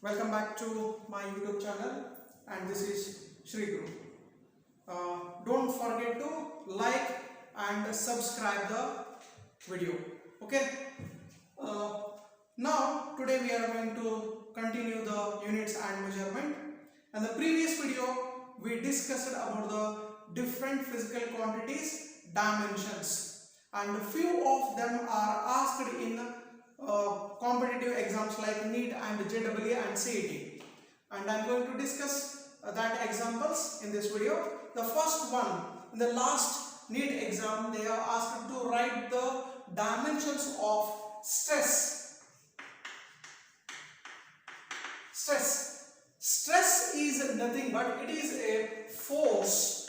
Welcome back to my YouTube channel, and this is Shri Guru. Don't forget to like and subscribe the video. Okay. Now today we are going to continue the units and measurement. In the previous video we discussed about the different physical quantities dimensions, and few of them are asked in competitive exams like NEET and JEE and CET, and I am going to discuss that examples in this video. The first one, in the last NEET exam they are asked to write the dimensions of stress. Stress is nothing but it is a force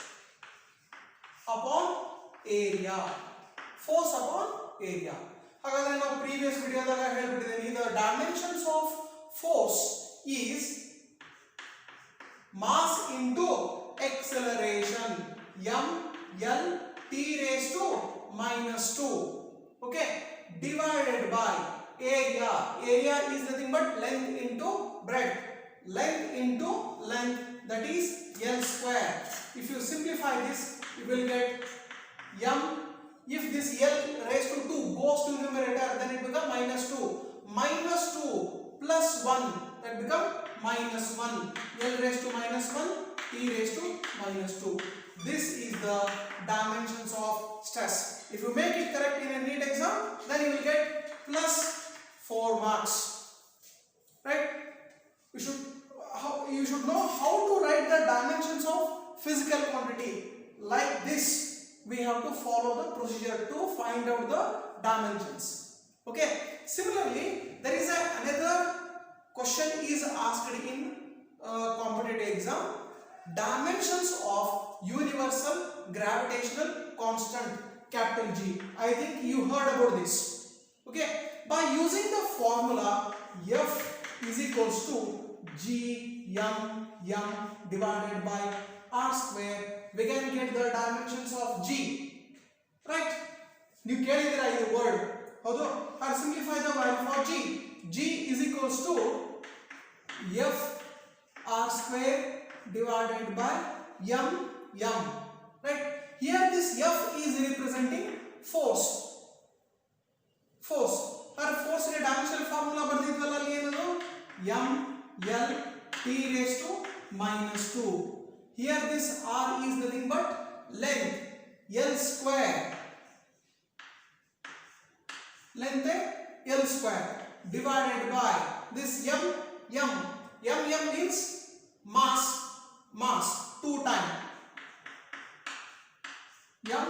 upon area. Force upon area. ಹಾಗಾದ್ರೆ ನಾವು previous ವಿಡಿಯೋದಾಗ ಹೇಳಿಬಿಟ್ಟಿದ್ದೀನಿ, the dimensions of force is mass into acceleration, m l t raised to -2, okay, divided by area. Area is nothing but length into breadth, length into length, that is l square. If you simplify this you will get m. If this l raised to 2 goes to numerator, then it becomes -2. -2 plus 1, that becomes -1. l raised to -1, t raised to -2. This is the dimensions of stress. If you make it correct in a NEET exam, then you will get plus 4 marks. Right? You should know how to write the dimensions of physical quantity. Like this, we have to follow the procedure to find out the dimensions. Okay. Similarly, there is another question is asked in competitive exam. Dimensions of universal gravitational constant, capital G. I think you heard about this. Okay. By using the formula F is equals to G m divided by r square, we can get the dimensions of G. Right? You ಕೇಳಿದಿರಾ ಈ word? ಹೌದು. I simplify the value for G. G is equals to F r square divided by m. Right? Here this F is representing force. Our force ಗೆ dimensional formula ಬರ್ದಿದ್ವಲ್ಲ, ಅಲ್ಲಿ ಏನದು m l t raised to -2. Here this r is nothing but length, l square. Length l square divided by this m means mass 2 times m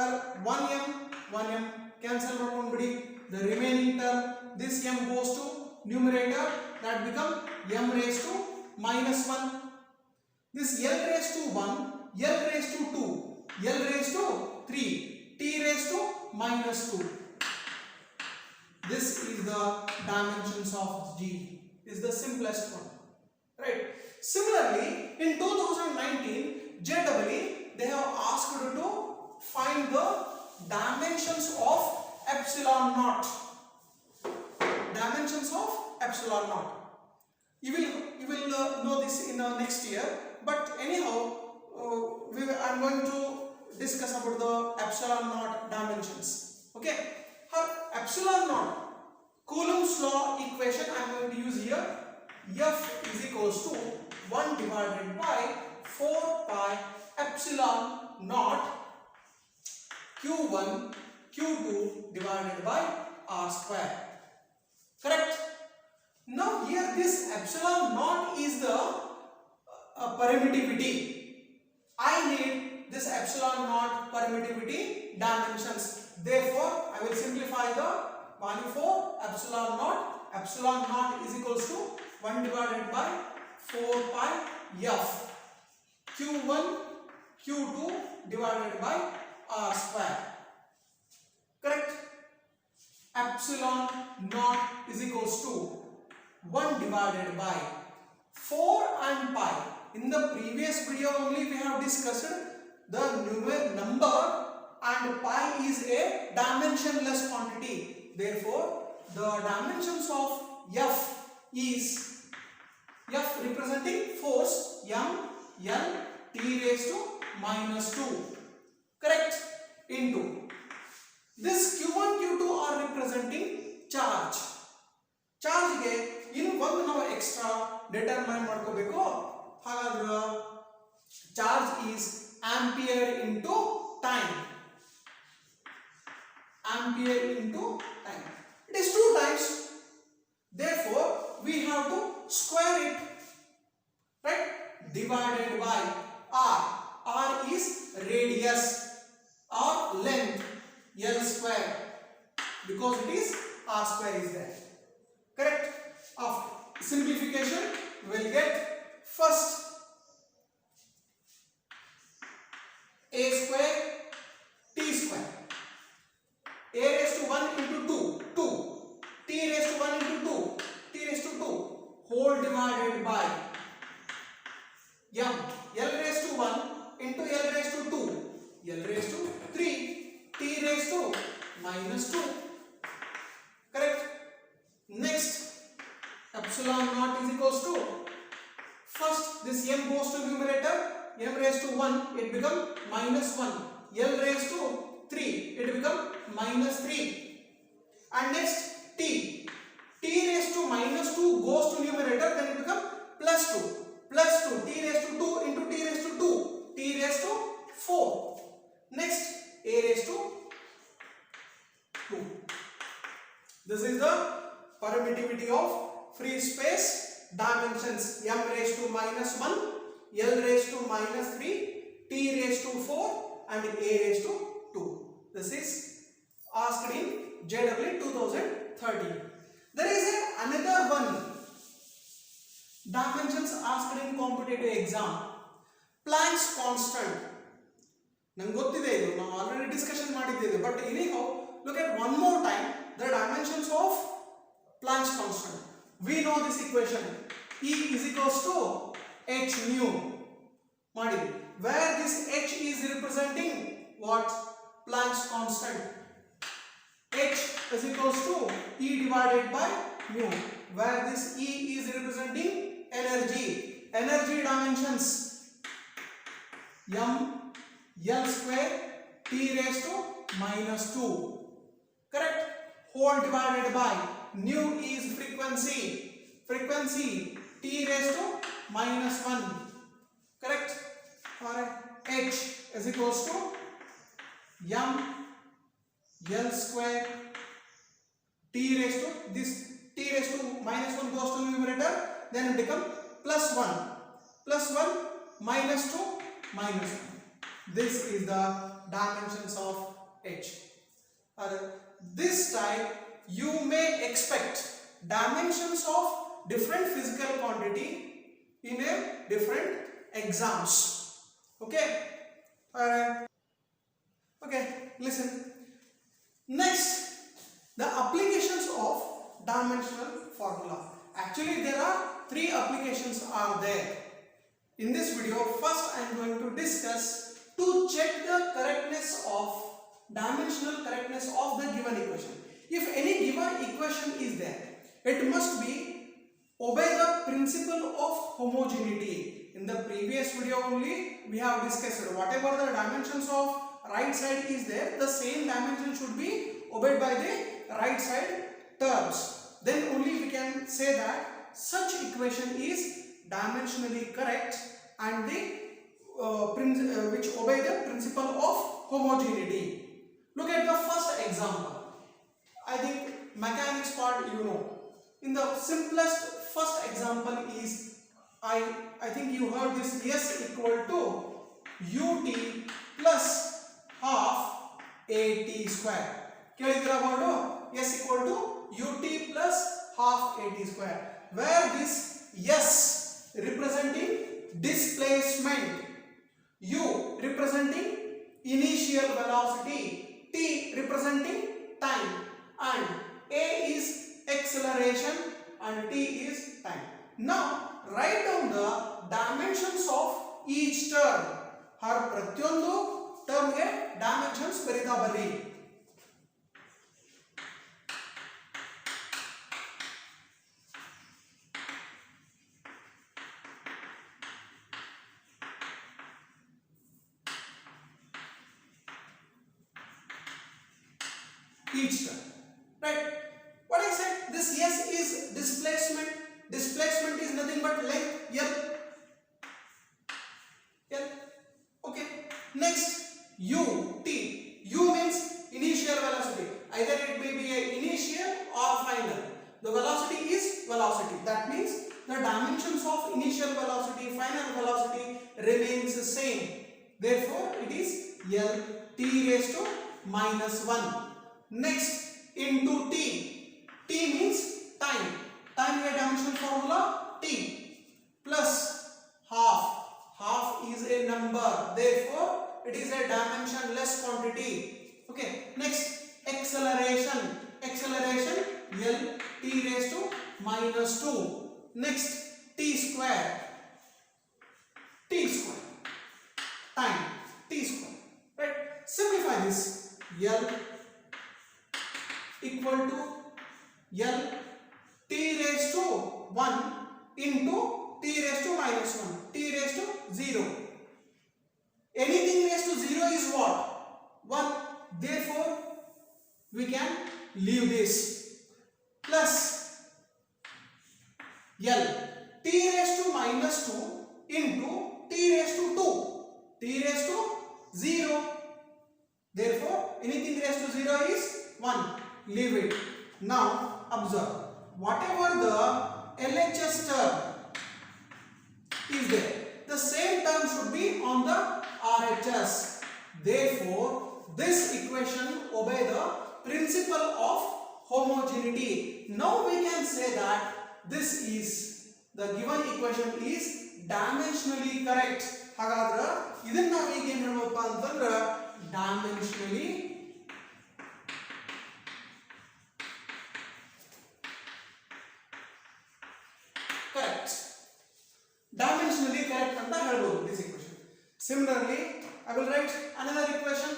or 1 m cancel ಮಾಡ್ಕೊಂಡ್ಬಿಡಿ. The remaining term, this m goes to numerator, that become m raised to -1. This l raised to 1, l raised to 2, l raised to 3, t raised to -2. This is the dimensions of G. Is the simplest one. Right? Similarly, in 2019 JEE they have asked to find the dimensions of epsilon naught. Dimensions of epsilon naught. You will know this in next year, but anyhow I am going to discuss about the epsilon naught dimensions. Okay. Epsilon naught, Coulomb's law equation I am going to use here. F is equals to 1 divided by 4 pi epsilon naught q1 q2 divided by r square. Correct? Now here this epsilon naught is the permittivity. I need this epsilon naught permittivity dimensions. Therefore I will simplify the value for epsilon naught. Epsilon naught is equals to 1 divided by 4 pi f q1 q2 divided by r square. Correct? Epsilon naught is equals to 1 divided by 4 and pi. In the previous video only we have discussed the number and pi is a dimensionless quantity. Therefore the dimensions of F is F representing force m l t raised to minus 2, correct, into this q1 q2 are representing charge. Charge ಗೆ ಇನ್ನು ಒಂದು ನಾವು extra determine ಮಾಡ್ಕೋಬೇಕು. ಹಾಗಾದ್ರೆ charge is ampere into time. Ampere into time. It is 2 times. Therefore, we have to square it, right? Divided by r. R is radius or length, L square, because it is r square is there. Correct? After simplification, we will get first a square t square. A raised to 1 into 2, 2. T raised to 1 into 2, T raised to 2, whole divided by m. L raised to 1 into L raised to 2, L raised to 3, T raised to minus 2. Correct? Next, epsilon naught is equals to, first this m goes to numerator, m raised to 1, it becomes minus 1. L raised to 3, it becomes minus 3. And next t raised to minus 2 goes to numerator, then it becomes plus 2. Plus 2, t raised to 2 into t raised to 2, t raised to 4. Next, a raised to 2. This is the permittivity of free space dimensions. M raised to minus 1, L raised to minus 3, t raised to 4 and a raised to 2. This is asked in JEE 2013. There is another one dimensions asked in competitive exam. Planck's constant. ನಂಗೆ ಗೊತ್ತಿದೆ ಇದು, ನಾವು already discussion ಮಾಡಿದ್ದೇವೆ, but anyhow look at one more time the dimensions of Planck's constant. We know this equation, E is equals to h nu ಮಾಡಿದ್ವಿ, where this h is representing what? Planck's constant. H is equals to E divided by mu, where this E is representing energy. Energy dimensions m L square T raised to minus 2, correct, whole divided by nu is frequency, frequency T raised to minus 1, correct. Alright, H is equals to m L square T raised to, this T raised to minus 1 goes to numerator, then it becomes plus 1 minus 2 minus 1. This is the dimensions of H. This type you may expect dimensions of different physical quantity in a different exams. Okay? Okay, listen. Next, the applications of dimensional formula. Actually, there are 3 applications are there. In this video, first I am going to discuss to check the correctness of dimensional correctness of the given equation. If any given equation is there, it must be obey the principle of homogeneity. In the previous video only we have discussed whatever the dimensions of right side is there, the same dimension should be obeyed by the right side terms. Then only we can say that such equation is dimensionally correct and the which obey the principle of homogeneity. Look at the first example. I think mechanics part you know. In the simplest first example is I think you heard this, S equal to ut plus half at square. ಕೇಳಿದ್ರಾ board? S equal to ut plus half at square, where this S representing displacement, u representing initial velocity, t representing time, and a is acceleration and t is time. Now write down the dimensions of each term. हर प्रत्येक term के dimensions बरीता बरी. each turn. Right? What I said, this S is displacement. Displacement is nothing but length L. L. Okay. Next, U, T. U means initial velocity. Either it may be a initial or final. The velocity is velocity. That means the dimensions of initial velocity, final velocity remains the same. Therefore, it is L T raised to minus 1. Next, into T. T means time. Time is a dimensional formula T plus half. Half is a number. Therefore, it is a dimensionless quantity. Okay. Next, acceleration. Acceleration L T raised to minus 2. Next, T square. T square. Time. T square. Right. Simplify this. L equal to L T raised to 1 into T raised to minus 1. T raised to 0. Anything raised to 0 is what? 1. Therefore, we can leave this. Plus L T raised to minus 2 into T raised to 2. T raised to 0. Therefore, anything raised to 0 is 1. Leave it. Now, observe. Whatever the LHS term is there, the same term should be on the RHS. Therefore, this equation obeys the principle of homogeneity. Now we can say that this is the given equation is dimensionally correct. ಹಾಗಾದ್ರೆ ಇದನ್ನ ನಾವು ಈಗ ಏನು ಹೇಳಬಹುದು ಅಂತಂದ್ರೆ dimensionally correct. Dimensionally correct ಅಂತ ಹೇಳಬಹುದು this equation. Similarly, I will write another equation.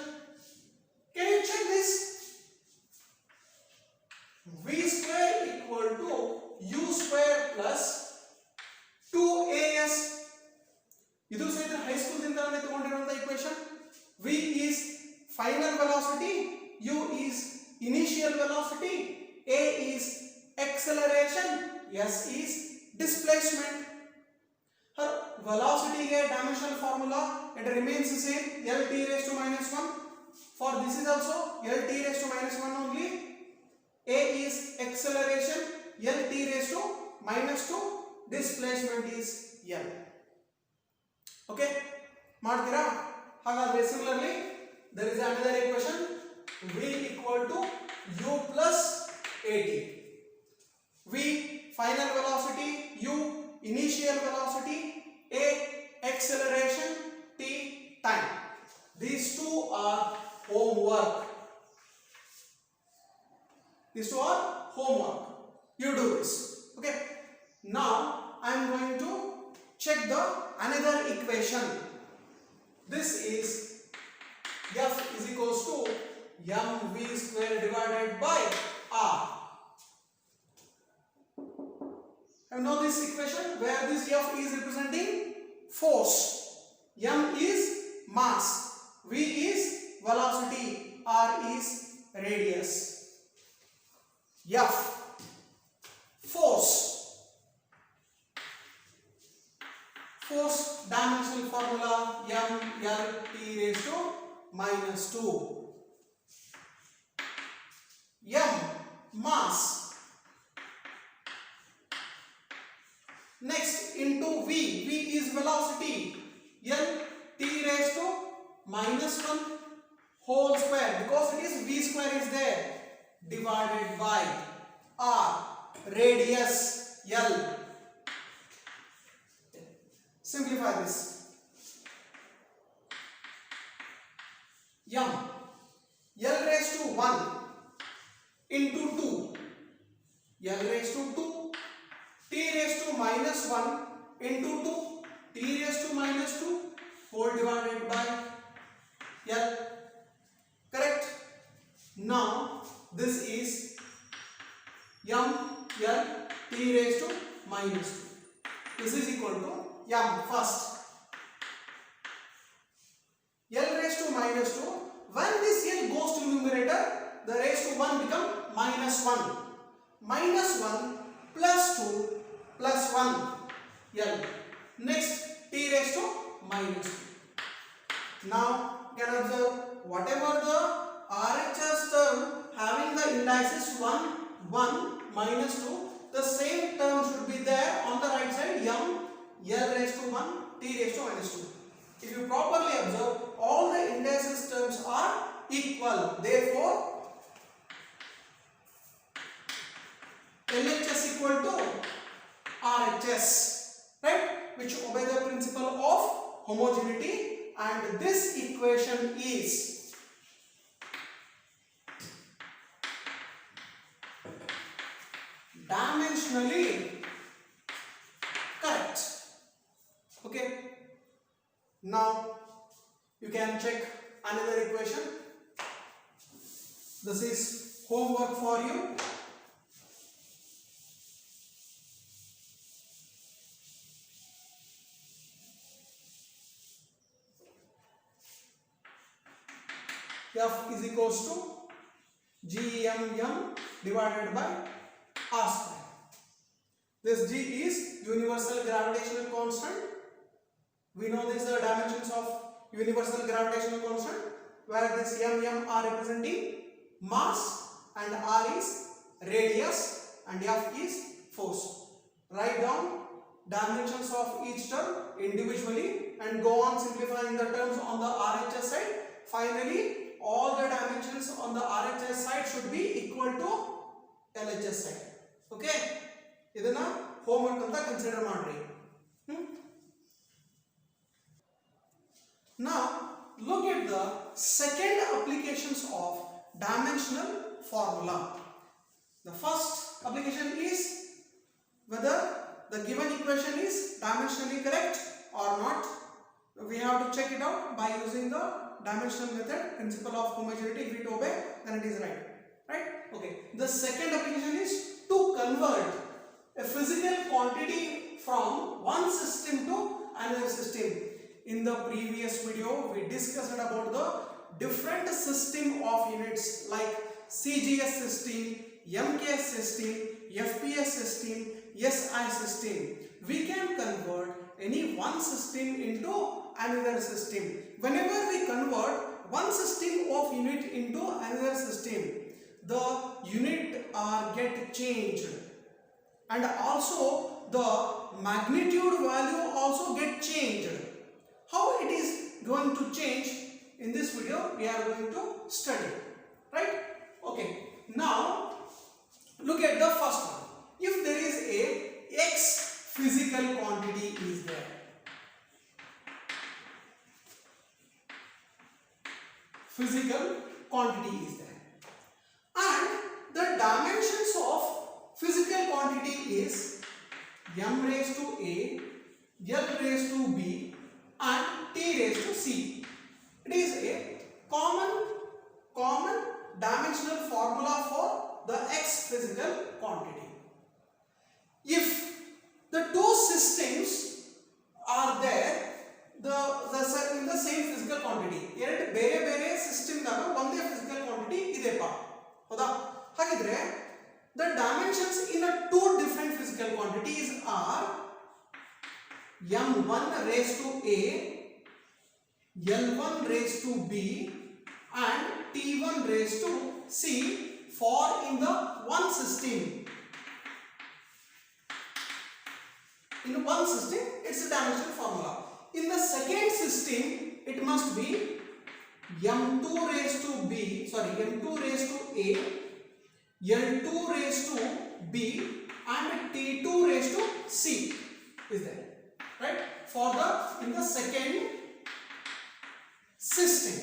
Can you check this? V square equal to U square plus 2AS. ಇದು ಸಹಿತ high school ದಿಂದಲೇ ತಗೊಂಡಿರುವಂತ equation. V is final velocity, U is initial velocity, A is acceleration, S is displacement. Her velocity ke dimensional formula, it remains the same, L T raised to minus 1. For this is also L T raised to minus 1 only. A is acceleration, L T raised to minus 2. Displacement is L. Okay? ಮಾಡ್ತೀರಾ? ಹಾಗಾದ್ರೆ similarly, there is another equation. V equal to U plus AT. V final velocity, U initial velocity, A acceleration, T time. These two are homework. These two are homework. You do this. Okay. Now I am going to check the another equation. This is F is equals to mv square divided by R. I know this equation where this F is representing force, m is mass, v is velocity, R is radius. F force dimensional formula m L T raised to minus 2. M mass. Next into V. V is velocity. L T raised to minus 1 whole square, because it is V square is there, divided by R radius L. Simplify this. M L raised to 1 into 2, L raised to 2, T raised to minus 1 into 2, T raised to minus 2 whole divided by L. Correct? Now this is m L T raised to minus 2. This is equal to m first. L raised to minus 2. When this L goes to numerator, the raised to 1 become minus 1. Minus 1 plus 2 plus 1 L. Next t raised to minus 2. Now you can observe whatever the RHS term having the indices 1, 1, minus 2, the same term should be there on the right side, m, L raised to 1, t raised to minus 2. If you properly observe, all the indices terms are equal. Therefore, LHS equal to RHS, right? Which obey the principle of homogeneity, and this equation is dimensionally correct. Okay. Now you can check another equation. This is homework for you. F is equals to GMM divided by R square. This G is universal gravitational constant. We know these are dimensions of universal gravitational constant, where this M are representing mass and R is radius and F is force. Write down dimensions of each term individually and go on simplifying the terms on the RHS side. Finally, all the dimensions on the RHS side should be equal to LHS side. Okay? Idana homework anta consider madri. Now look at the second applications of dimensional formula. The first application is whether the given equation is dimensionally correct or not. We have to check it out by using the dimensional method, principle of homogeneity. If it obey, then it is right. Right? Okay. The second application is to convert a physical quantity from one system to another system. In the previous video, we discussed about the different system of units like CGS system, MKS system, FPS system, SI system. We can convert any one system into another system. Whenever we convert one system of unit into another system, the unit get changed, and also the magnitude value also get changed. How it is going to change, in this video we are going to study, right? Okay, now look at the first one. If there is a X physical quantity is there, physical quantity is there, and the dimensions of physical quantity is m raised to a, l raised to b, and t raised to c. It is a common dimensional formula for the X physical quantity. If the two systems are there, in the same physical quantity, ಎರಡು ಬೇರೆ ಬೇರೆ system ದಾಗ ಒಂದೇ physical quantity ಇದೆಪ್ಪ, ಹೌದಾ? ಹಾಗಿದ್ರೆ the dimensions in a two different physical quantities are m1 raised to a, l1 raised to b, and t1 raised to c for in the one system. In one system, it's a dimensional formula. In the second system, it must be m2 raised to b, m2 raised to a, l2 raised to b, and t2 raised to c is there, right? In the second system.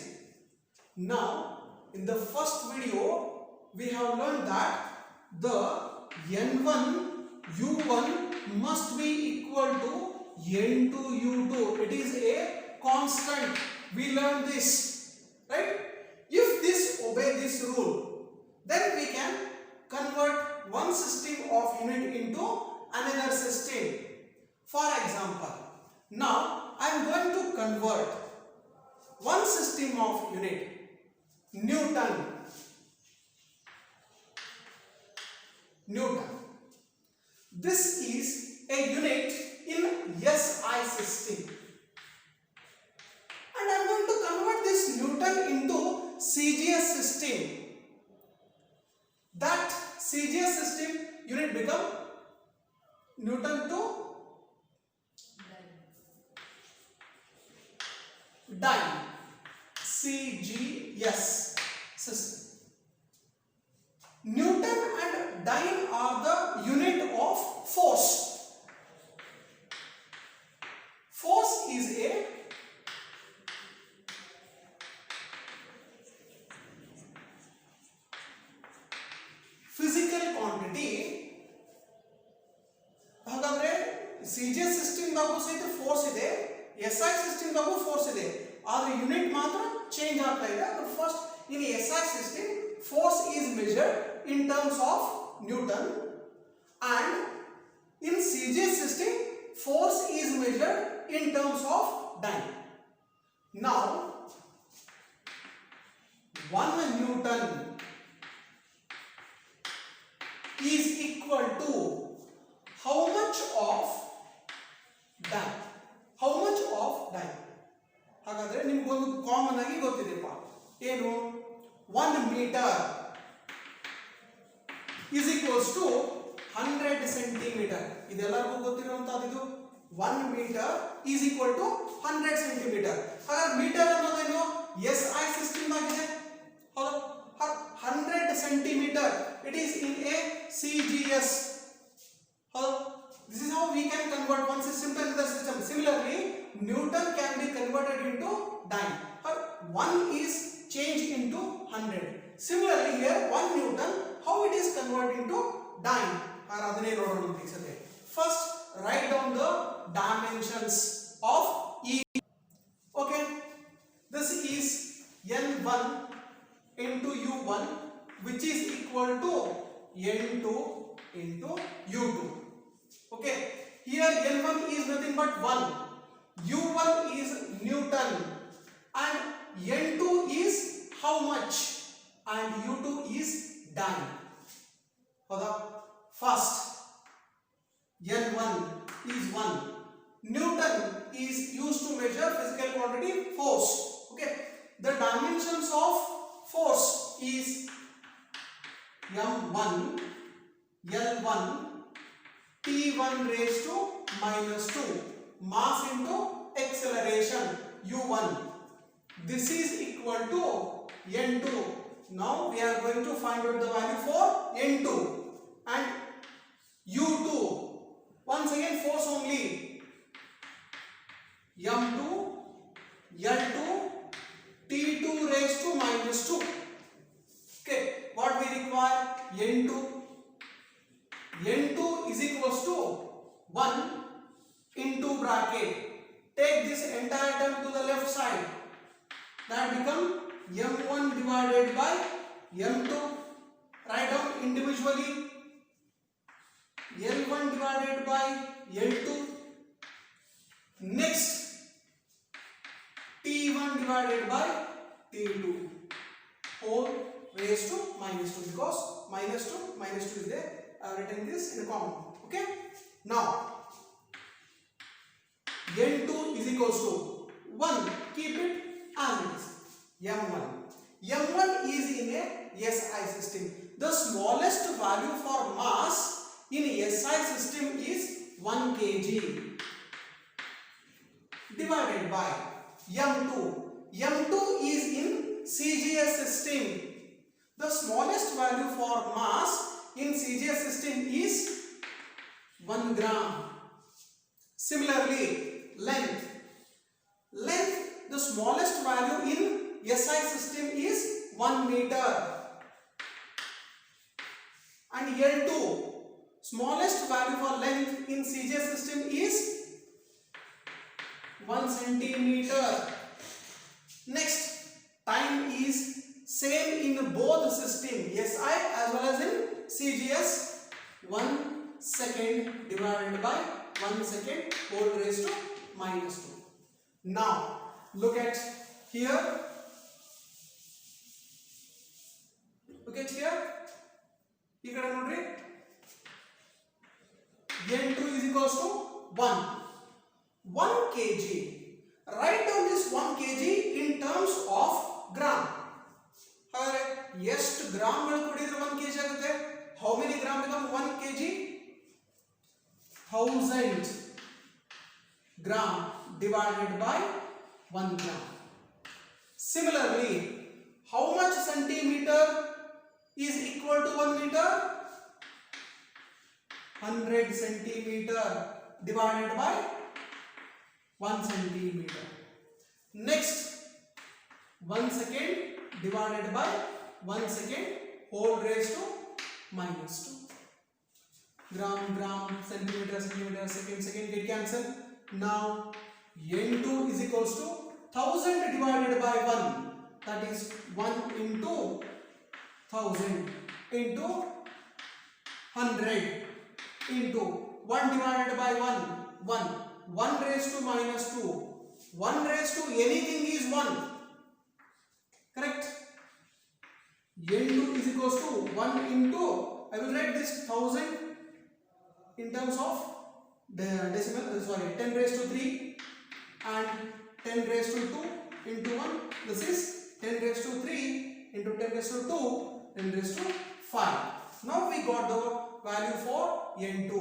Now, in the first video, we have learned that the n1 u1 must be equal to n2 u2. It is a constant. We learned this, right? If this obey this rule, then we can convert one system of unit into another system. For example, now I am going to convert one system of unit, Newton. Newton. This is a unit in SI system. And I am going to convert this Newton into CGS system. That CGS system unit become Newton to dyne. CGS system. Newton and dyne are the unit of force. Force is a physical quantity. ಹಾಗಾದ್ರೆ CGS system ದಾಗೂ ಸಹಿತ force ಇದೆ, SI system ದಾಗೂ force ಇದೆ, ಆದ್ರೆ unit ಮಾತ್ರ change ಆಗ್ತಾ ಇದೆ. First in SI system force is measured in terms of Newton, and in CGS system force is measured in terms of dyne. Now 1 Newton is equal to how much of dyne? How much of dyne? ಹಾಗಾದ್ರೆ ನಿಮಗೊಂದು common ಆಗಿ ಗೊತ್ತಿದೆಪ್ಪ, ಏನು? 1 meter is equals to 100 centimeter. ಇದೆಲ್ಲರಿಗೂ ಗೊತ್ತಿರುವಂತದ್ದು. 1 meter is equal to 100 centimeter. ಹಾಗಾದ್ರೆ metre ಅನ್ನೋದೇನು? SI system ಆಗಿದೆ. ಹೌದಾ? 100 centimeter it is in a CGS. This is how we can convert one system to another system. Similarly, Newton can be converted into dyne. 1 is changed into 100. Similarly, here 1 Newton, how it is converted into dyne? First, write down the dimensions of each. Okay, this is N1 into U1, which is equal to N2 into U2. Okay, here N1 is nothing but 1, U1 is Newton, and N2 is how much, and U2 is dyne. First, N1 is 1. Newton is used to measure physical quantity force. Okay, the dimensions of force is M1, L1, T1 raised to minus 2, mass into acceleration U1. This is equal to N2. Now we are going to find out the value for N2 and U2. Once again force only. M2, L2, T2 raised to minus 2. Okay, what we require? N2. N2 is equals to 1 into bracket. Take this entire term to the left side. That become M1 divided by M2. Write down individually. L1 divided by L2. Next, T1 divided by T2 whole raised to minus 2, because minus 2 is there. I have written this in common. Okay, now N2 is equals to 1. Keep it as it is. M1. M1 is in a SI system. The smallest value for mass in SI system is 1 kg divided by M2. M2 is in CGS system. The smallest value for mass in CGS system is 1 gram. Similarly, length. The smallest value in SI system is 1 meter. And L2, smallest value for length in CGS system is 1 centimeter. Next, time is same in both system, SI as well as in CGS. 1 second divided by 1 second whole raised to minus 2. Now look at here. Look at here. ಈ ಕಡೆ ನೋಡ್ರಿ equals to 1. 1 kg. Write down this 1 kg in terms of gram. ಹಾಗಾದ್ರೆ ಎಷ್ಟು ಗ್ರಾಮ್ಗಳು ಕೂಡಿದ್ರೆ 1 kg ಆಗುತ್ತೆ? How many gram become 1 kg? 1000 gram divided by 1 gram. Similarly, how much centimeter is equal to 1 meter? 100 centimeter divided by 1 centimeter. Next, 1 second divided by 1 second whole raised to minus 2. Gram, gram, centimeter, centimeter, second, second get cancel. Now, N2 is equals to 1000 divided by 1. That is 1 into 1000 into 100 into 1 divided by 1. 1. 1 raised to minus 2. 1 raised to anything is 1. Correct? N2 is equals to 1 into, I will write this 1000 in terms of the decimal, sorry, 10 raised to 3 and 10 raised to 2 into 1. This is 10 raised to 3 into 10 raised to 2, 10 raised to 5. Now we got the value for N2.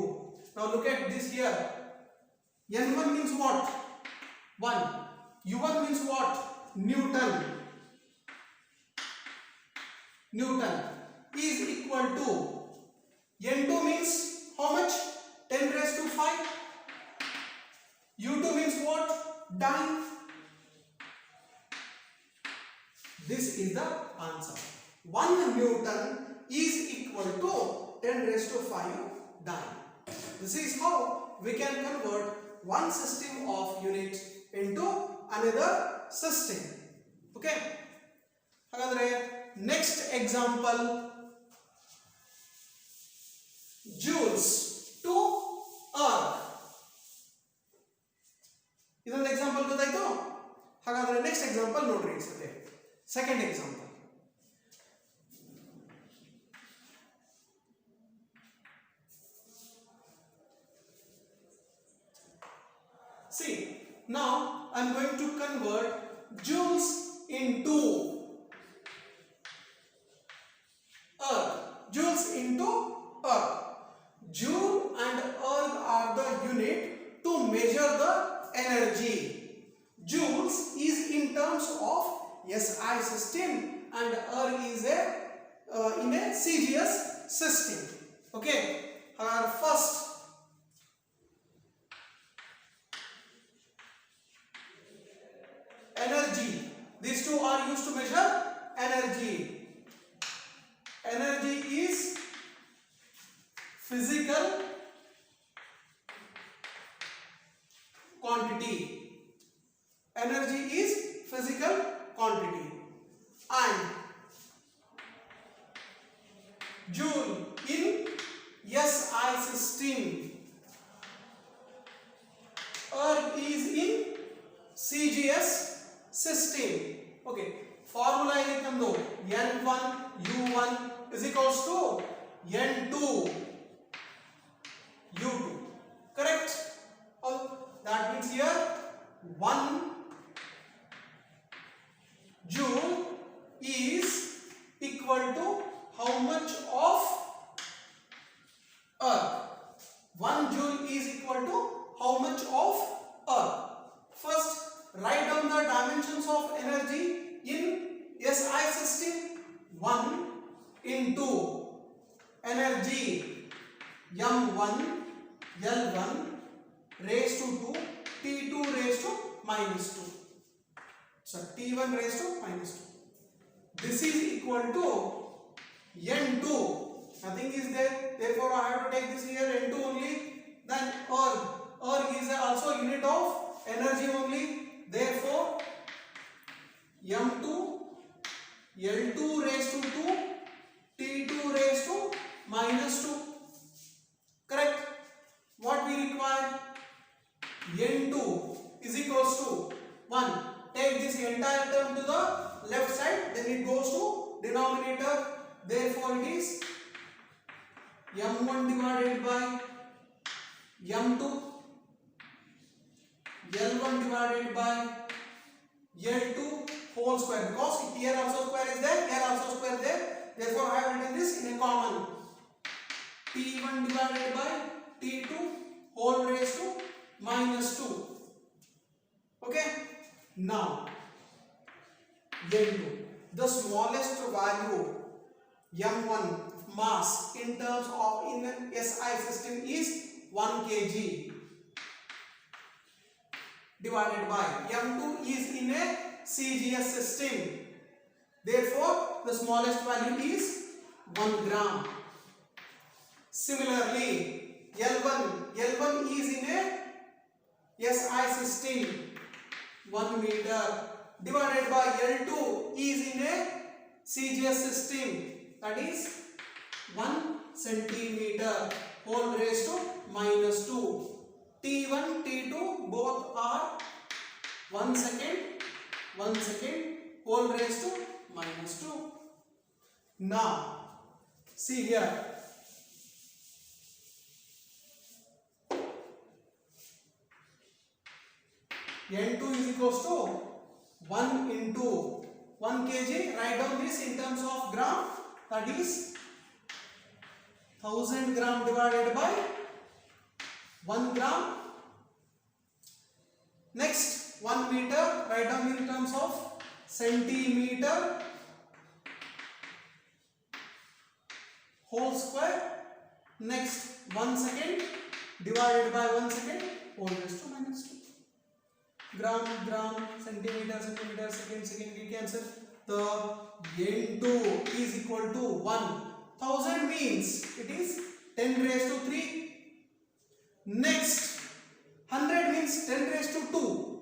Now look at this here. N1 means what? 1. U1 means what? Newton. Newton is equal to N2 means how much? 10 raised to 5. U2 means what? Dyne. This is the answer. 1 Newton is equal to 10 raised to 5 dyne. This is how we can convert one system of unit into another system. Okay? Hagadre next example, joules to earth. ಇದೊಂದು example ಗೊತ್ತಾಯ್ತು. ಹಾಗಾದ್ರೆ next example ನೋಡ್ರಿ ಸದ್ಯ. Second example. See, now I am going to convert joules into earth. Joules into earth. Joule and earth are the unit to measure the energy. Joules is in terms of SI system and earth is in a CGS system. Okay. First, energy. These two are used to measure energy. Energy is physical quantity. Energy is physical quantity. And joule in SI system. Earth is in CGS system. Okay. Formula is N1 U1 is equals to N2 U2. Correct? That means here 1 joule is equal to how much of earth? 1 joule is equal to how much of earth? First, write down the dimensions of energy in SI system. 1 into energy M1 L1 raised to 2 T2 raised to minus 2. So T1 raised to minus 2. This is equal to N2. Nothing is there. Therefore, I have to take this here N2 only. Then erg. Erg is also unit of energy only. Therefore, M2 L2 raised to 2 T2 raised to minus 2. Correct? What we require? N2 is equals to 1. Take this entire term to the left side, then it goes to denominator. Therefore, it is M1 divided by m2 L1 divided by L2 whole square, because here also square is there, here also square there, therefore I have written this in a common. T1 divided by T2 whole raised to minus 2. Okay, now N2, the smallest value M1 mass in terms of in an SI system is 1 kg divided by M2 is in a CGS system, therefore the smallest value is 1 gram. Similarly, L1 is in a SI system 1 meter divided by L2 is in a CGS system, that is 1 centimeter whole raised to minus 2. T1, T2 both are 1 second whole raised to minus 2. Now see here, N2 is equals to 1 into 1 kg, write down this in terms of gram, that is 1000 gram divided by 1 gram. Next 1 meter, write down in terms of centimeter whole square. Next 1 second divided by 1 second whole raised to minus 2. Gram, centimeter, second, we cancel. The N2 is equal to 1000 means it is 10 raised to 3. Next 100 means 10 raised to 2.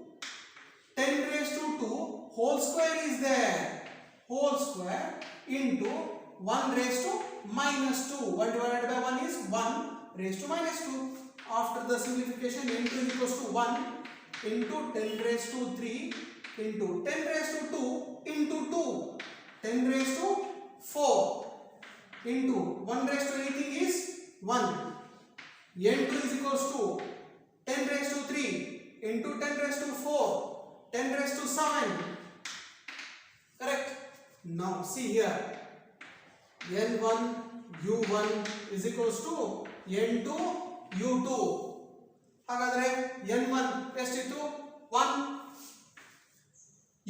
10 raised to 2 whole square is there. Whole square into 1 raised to minus 2. 1 divided by 1 is 1 raised to minus 2. After the simplification, N2 is equals to 1 into 10 raised to 3 into 10 raised to 2 into 2, 10 raised to 4 into 1 raised to anything is 1. N2 is equals to 10 raised to 3 into 10 raised to 4, 10 raised to 7. Correct? Now see here, N1 U1 is equals to N2 U2. ಹಾಗಾದರೆ N1 ಎಷ್ಟಿತ್ತು 1,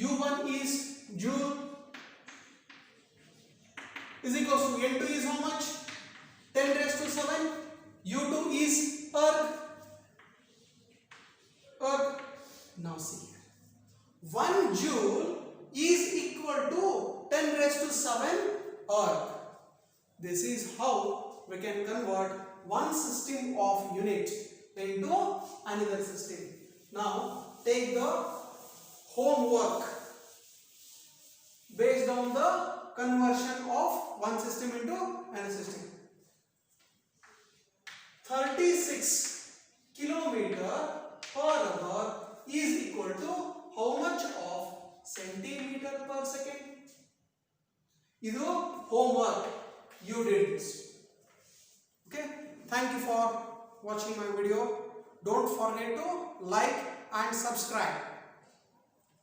U1 is joule is equals to N2 is how much 10 raised to 7, U2 is erg. Now see, 1 joule is equal to 10 raised to 7 erg. This is how we can convert one system of unit into another system. Now take the homework based on the conversion of one system into another system. 36 kilometer per hour is equal to how much of centimeter per second? Idu homework, you did this. Okay, thank you for watching my video. Don't forget to like and subscribe.